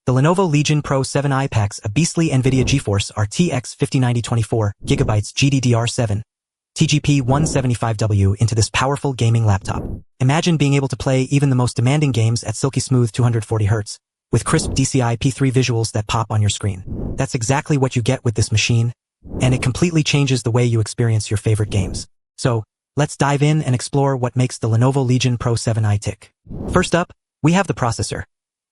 The Lenovo Legion Pro 7i packs a beastly NVIDIA GeForce RTX 5090 24GB GDDR7 TGP 175W into this powerful gaming laptop. Imagine being able to play even the most demanding games at silky smooth 240Hz, with crisp DCI P3 visuals that pop on your screen. That's exactly what you get with this machine, and it completely changes the way you experience your favorite games. So, let's dive in and explore what makes the Lenovo Legion Pro 7i tick. First up, we have the processor.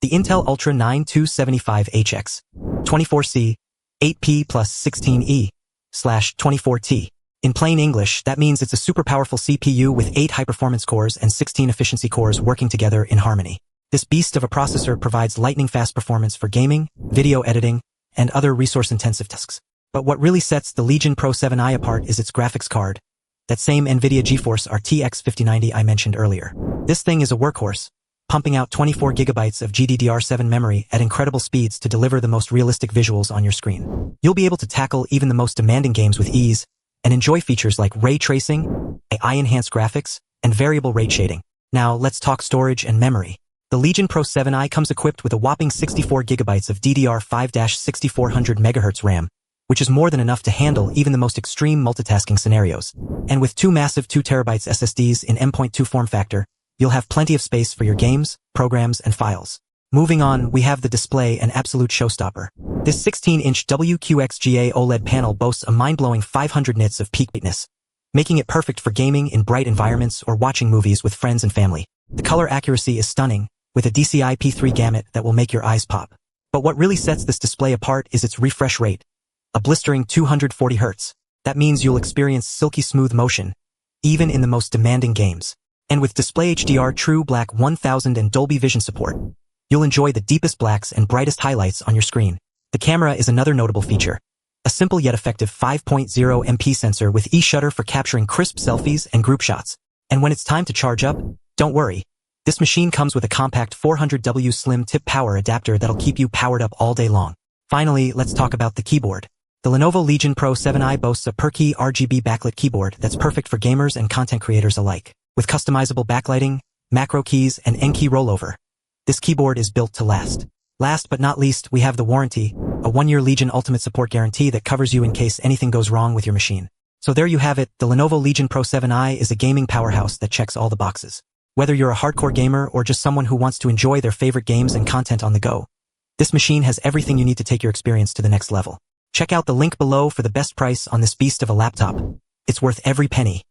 The Intel Ultra 9275HX, 24C, 8P plus 16E/24T. In plain English, that means it's a super powerful CPU with 8 high-performance cores and 16 efficiency cores working together in harmony. This beast of a processor provides lightning-fast performance for gaming, video editing, and other resource-intensive tasks. But what really sets the Legion Pro 7i apart is its graphics card, that same NVIDIA GeForce RTX 5090 I mentioned earlier. This thing is a workhorse, pumping out 24GB of GDDR7 memory at incredible speeds to deliver the most realistic visuals on your screen. You'll be able to tackle even the most demanding games with ease and enjoy features like ray tracing, AI-enhanced graphics, and variable rate shading. Now, let's talk storage and memory. The Legion Pro 7i comes equipped with a whopping 64GB of DDR5-6400 MHz RAM, which is more than enough to handle even the most extreme multitasking scenarios. And with two massive 2TB SSDs in M.2 form factor, you'll have plenty of space for your games, programs, and files. Moving on, we have the display, an absolute showstopper. This 16-inch WQXGA OLED panel boasts a mind-blowing 500 nits of peak brightness, making it perfect for gaming in bright environments or watching movies with friends and family. The color accuracy is stunning, with a DCI P3 gamut that will make your eyes pop. But what really sets this display apart is its refresh rate, a blistering 240Hz. That means you'll experience silky smooth motion, even in the most demanding games. And with Display HDR True Black 1000 and Dolby Vision support, you'll enjoy the deepest blacks and brightest highlights on your screen. The camera is another notable feature. A simple yet effective 5.0 MP sensor with e-shutter for capturing crisp selfies and group shots. And when it's time to charge up, don't worry. This machine comes with a compact 400W slim tip power adapter that'll keep you powered up all day long. Finally, let's talk about the keyboard. The Lenovo Legion Pro 7i boasts a per-key RGB backlit keyboard that's perfect for gamers and content creators alike. With customizable backlighting, macro keys, and N-key rollover, this keyboard is built to last. Last but not least, we have the warranty, a 1-year Legion Ultimate Support Guarantee that covers you in case anything goes wrong with your machine. So there you have it, the Lenovo Legion Pro 7i is a gaming powerhouse that checks all the boxes. Whether you're a hardcore gamer or just someone who wants to enjoy their favorite games and content on the go, this machine has everything you need to take your experience to the next level. Check out the link below for the best price on this beast of a laptop. It's worth every penny.